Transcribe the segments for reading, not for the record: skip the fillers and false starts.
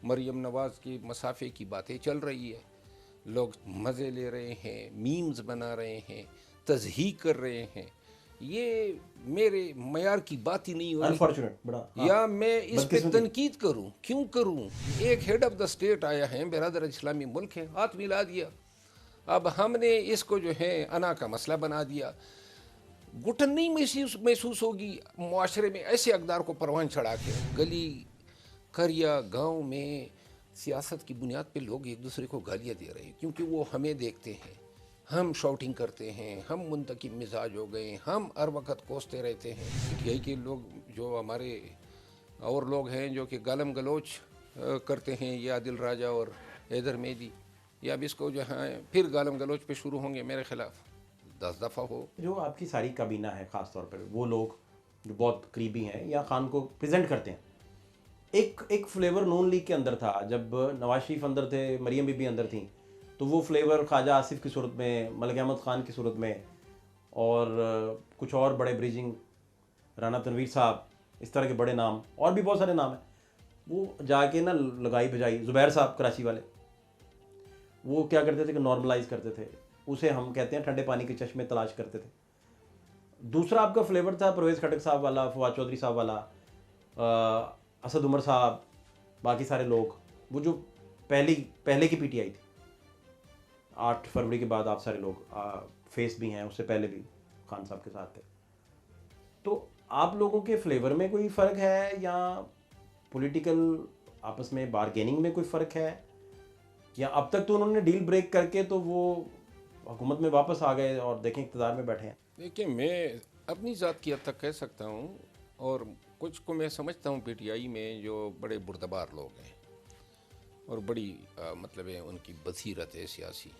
مریم نواز کی مسافے کی باتیں چل رہی ہے، لوگ مزے لے رہے ہیں، میمز بنا رہے ہیں، تضحیق کر رہے ہیں. یہ میرے معیار کی بات ہی نہیں ہوئی. انفارچونیٹ بڑا یا میں اس پہ تنقید کروں؟ کیوں کروں؟ ایک ہیڈ آف دا اسٹیٹ آیا ہے، برادر اسلامی ملک ہے، ہاتھ ملا دیا. اب ہم نے اس کو جو ہے انا کا مسئلہ بنا دیا. گھٹن نہیں محسوس ہوگی معاشرے میں ایسے اقدار کو پروان چڑھا کے؟ گلی کریا گاؤں میں سیاست کی بنیاد پہ لوگ ایک دوسرے کو گالیاں دے رہے ہیں کیونکہ وہ ہمیں دیکھتے ہیں، ہم شاؤٹنگ کرتے ہیں، ہم منتقم مزاج ہو گئے، ہم ہر وقت کوستے رہتے ہیں. یہی کہ لوگ جو ہمارے اور لوگ ہیں جو کہ گالم گلوچ کرتے ہیں، یہ عادل راجہ اور حیدر مہدی، یا اب اس کو جو ہے پھر گالم گلوچ پہ شروع ہوں گے میرے خلاف 10 دفعہ ہو. جو آپ کی ساری کابینہ ہے، خاص طور پر وہ لوگ جو بہت قریبی ہیں یا خان کو پریزنٹ کرتے ہیں، ایک فلیور نون لیگ کے اندر تھا. جب نواز شریف اندر تھے، مریم بی بی اندر تھیں، تو وہ فلیور خواجہ آصف کی صورت میں، ملک احمد خان کی صورت میں، اور کچھ اور بڑے بریجنگ، رانا تنویر صاحب، اس طرح کے بڑے نام، اور بھی بہت سارے نام ہیں، وہ جا کے نا لگائی بجائی. زبیر صاحب کراچی والے، وہ کیا کرتے تھے کہ نارملائز کرتے تھے اسے، ہم کہتے ہیں ٹھنڈے پانی کے چشمے تلاش کرتے تھے. دوسرا آپ کا فلیور تھا پرویز خٹک صاحب والا، فواد چودھری صاحب والا، اسد عمر صاحب، باقی سارے لوگ، وہ جو پہلے کی پی ٹی آئی تھی. 8 فروری کے بعد آپ سارے لوگ فیس بھی ہیں، اس سے پہلے بھی خان صاحب کے ساتھ تھے. تو آپ لوگوں کے فلیور میں کوئی فرق ہے یا پولیٹیکل آپس میں بارگیننگ میں کوئی فرق ہے، یا اب تک تو انہوں نے ڈیل بریک کر کے تو وہ حکومت میں واپس آ گئے اور دیکھیں اقتدار میں بیٹھے ہیں؟ دیکھیں، میں اپنی ذات کی حد تک کہہ سکتا ہوں، اور کچھ کو میں سمجھتا ہوں پی ٹی آئی میں جو بڑے بردبار لوگ ہیں اور بڑی مطلب ہے ان کی بصیرت ہے سیاسی.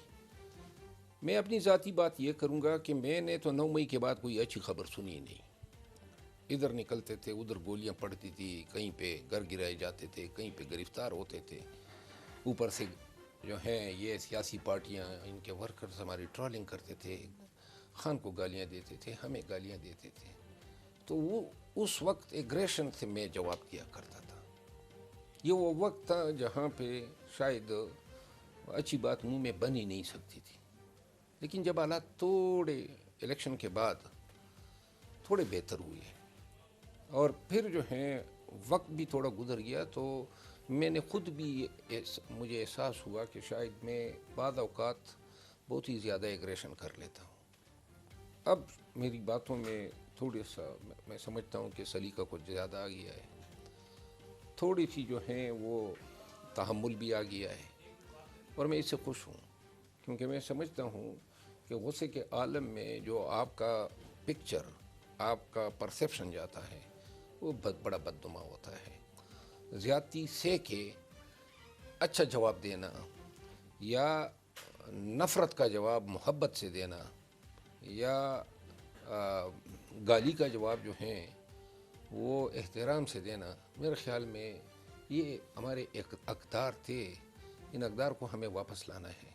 میں اپنی ذاتی بات یہ کروں گا کہ میں نے تو 9 مئی کے بعد کوئی اچھی خبر سنی نہیں. ادھر نکلتے تھے، ادھر گولیاں پڑتی تھی، کہیں پہ گھر گرائے جاتے تھے، کہیں پہ گرفتار ہوتے تھے. اوپر سے جو ہیں یہ سیاسی پارٹیاں، ان کے ورکرز ہماری ٹرولنگ کرتے تھے، خان کو گالیاں دیتے تھے، ہمیں گالیاں دیتے تھے. تو وہ اس وقت ایگریشن سے میں جواب دیا کرتا تھا. یہ وہ وقت تھا جہاں پہ شاید اچھی بات منہ میں بن ہی نہیں سکتی تھی. لیکن جب حالات تھوڑے الیکشن کے بعد تھوڑے بہتر ہوئے اور پھر جو ہیں وقت بھی تھوڑا گزر گیا، تو میں نے خود بھی مجھے احساس ہوا کہ شاید میں بعض اوقات بہت ہی زیادہ ایگریشن کر لیتا ہوں. اب میری باتوں میں تھوڑی سا میں سمجھتا ہوں کہ سلیقہ کچھ زیادہ آ گیا ہے، تھوڑی سی جو ہیں وہ تحمل بھی آ گیا ہے، اور میں اس سے خوش ہوں، کیونکہ میں سمجھتا ہوں کہ غصے کے عالم میں جو آپ کا پکچر، آپ کا پرسیپشن جاتا ہے، وہ بڑا بدنما ہوتا ہے. زیادتی سے کہ اچھا جواب دینا یا نفرت کا جواب محبت سے دینا یا گالی کا جواب جو ہیں وہ احترام سے دینا، میرے خیال میں یہ ہمارے ایک اقدار تھے. ان اقدار کو ہمیں واپس لانا ہے.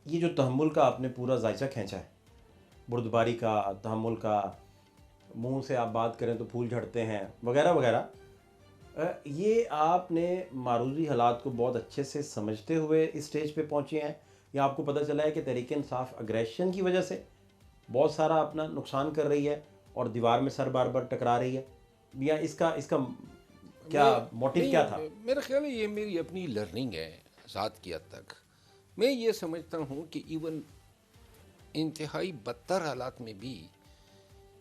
یہ جو تحمل کا آپ نے پورا ذائچہ کھینچا ہے، بردباری کا، تحمل کا، منہ سے آپ بات کریں تو پھول جھڑتے ہیں وغیرہ وغیرہ، یہ آپ نے معروضی حالات کو بہت اچھے سے سمجھتے ہوئے اس سٹیج پہ پہنچے ہیں، یا آپ کو پتہ چلا ہے کہ تحریک انصاف اگریشن کی وجہ سے بہت سارا اپنا نقصان کر رہی ہے اور دیوار میں سر بار بار ٹکرا رہی ہے، یا اس کا کیا موٹیو کیا تھا؟ میرا خیال ہے یہ میری اپنی لرننگ ہے ذات کی حد تک. میں یہ سمجھتا ہوں کہ ایون انتہائی بدتر حالات میں بھی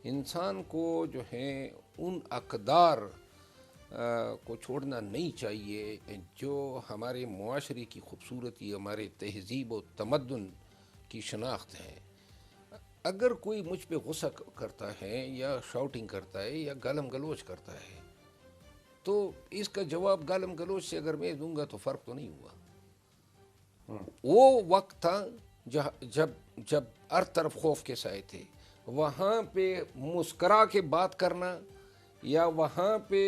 انسان کو جو ہیں ان اقدار کو چھوڑنا نہیں چاہیے جو ہمارے معاشرے کی خوبصورتی، ہمارے تہذیب و تمدن کی شناخت ہے. اگر کوئی مجھ پہ غصہ کرتا ہے یا شاؤٹنگ کرتا ہے یا گالم گلوچ کرتا ہے، تو اس کا جواب گالم گلوچ سے اگر میں دوں گا تو فرق تو نہیں ہوا. وہ وقت تھا جب ہر طرف خوف کے سائے تھے. وہاں پہ مسکرا کے بات کرنا یا وہاں پہ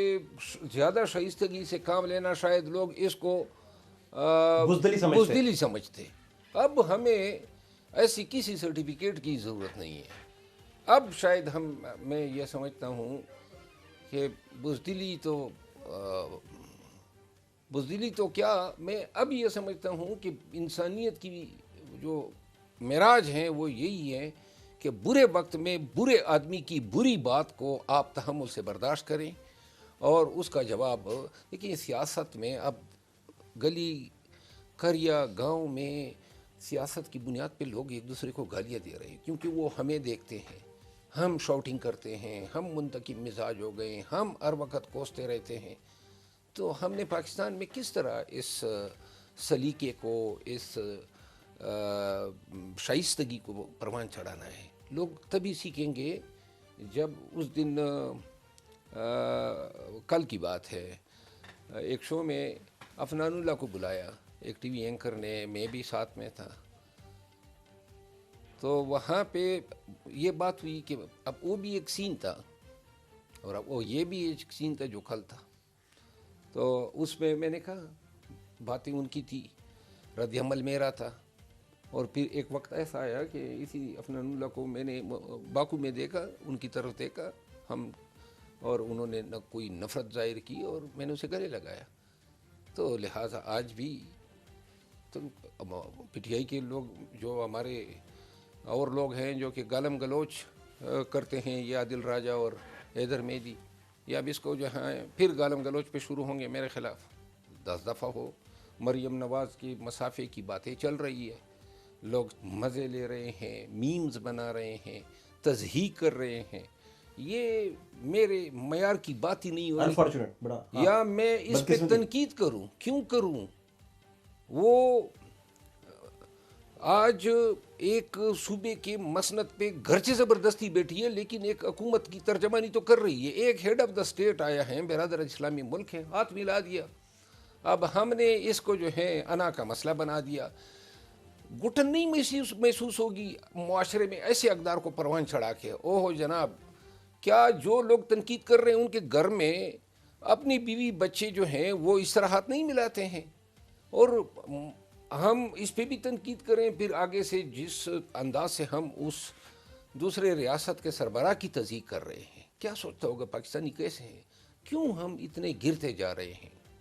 زیادہ شائستگی سے کام لینا، شاید لوگ اس کو بزدلی سمجھتے. اب ہمیں ایسی کسی سرٹیفکیٹ کی ضرورت نہیں ہے. اب شاید میں یہ سمجھتا ہوں کہ بزدلی تو بزدلی تو کیا، میں اب یہ سمجھتا ہوں کہ انسانیت کی جو معراج ہیں وہ یہی ہے کہ برے وقت میں برے آدمی کی بری بات کو آپ تحمل سے برداشت کریں اور اس کا جواب دیکھیں. سیاست میں اب گلی کریا گاؤں میں سیاست کی بنیاد پہ لوگ ایک دوسرے کو گالیاں دے رہے ہیں کیونکہ وہ ہمیں دیکھتے ہیں، ہم شاؤٹنگ کرتے ہیں، ہم منتقم مزاج ہو گئے، ہم ہر وقت کوستے رہتے ہیں. تو ہم نے پاکستان میں کس طرح اس سلیقے کو، اس شائستگی کو پروان چڑھانا ہے؟ لوگ تبھی سیکھیں گے جب اس دن کل کی بات ہے، ایک شو میں عفنان اللہ کو بلایا ایک ٹی وی اینکر نے، میں بھی ساتھ میں تھا. تو وہاں پہ یہ بات ہوئی کہ اب وہ بھی ایک سین تھا اور اب وہ یہ بھی ایک سین تھا جو کل تھا. تو اس میں نے کہا باتیں ان کی تھی، رد عمل میرا تھا. اور پھر ایک وقت ایسا آیا کہ اسی عفنان اللہ کو میں نے باکو میں دیکھا، ان کی طرف دیکھا ہم، اور انہوں نے نہ کوئی نفرت ظاہر کی اور میں نے اسے گلے لگایا. تو لہٰذا آج بھی تو پی ٹی آئی کے لوگ جو ہمارے اور لوگ ہیں جو کہ گالم گلوچ کرتے ہیں، یا عادل راجہ اور حیدر مہدی، یا اب اس کو جو ہے پھر گالم گلوچ پہ شروع ہوں گے میرے خلاف. 10 دفعہ ہو مریم نواز کی مسافے کی باتیں چل رہی ہے، لوگ مزے لے رہے ہیں، میمز بنا رہے ہیں، تضحیق کر رہے ہیں. یہ میرے معیار کی بات ہی نہیں ہو رہی. انفارچونیٹ بڑا یا میں اس پہ تنقید کروں، کیوں کروں؟ وہ آج ایک صوبے کے مسند پہ گرچہ زبردستی بیٹھی ہے لیکن ایک حکومت کی ترجمانی تو کر رہی ہے. ایک ہیڈ آف دا اسٹیٹ آیا ہے، برادر اسلامی ملک ہے، ہاتھ ملا دیا. اب ہم نے اس کو جو ہے انا کا مسئلہ بنا دیا. گھٹن نہیں محسوس ہوگی معاشرے میں ایسے اقدار کو پروان چڑھا کے؟ اوہ جناب، کیا جو لوگ تنقید کر رہے ہیں ان کے گھر میں اپنی بیوی بچے جو ہیں وہ اس طرح ہاتھ نہیں ملاتے ہیں؟ اور ہم اس پہ بھی تنقید کریں، پھر آگے سے جس انداز سے ہم اس دوسرے ریاست کے سربراہ کی تضحیق کر رہے ہیں، کیا سوچتا ہوگا پاکستانی کیسے ہیں؟ کیوں ہم اتنے گرتے جا رہے ہیں؟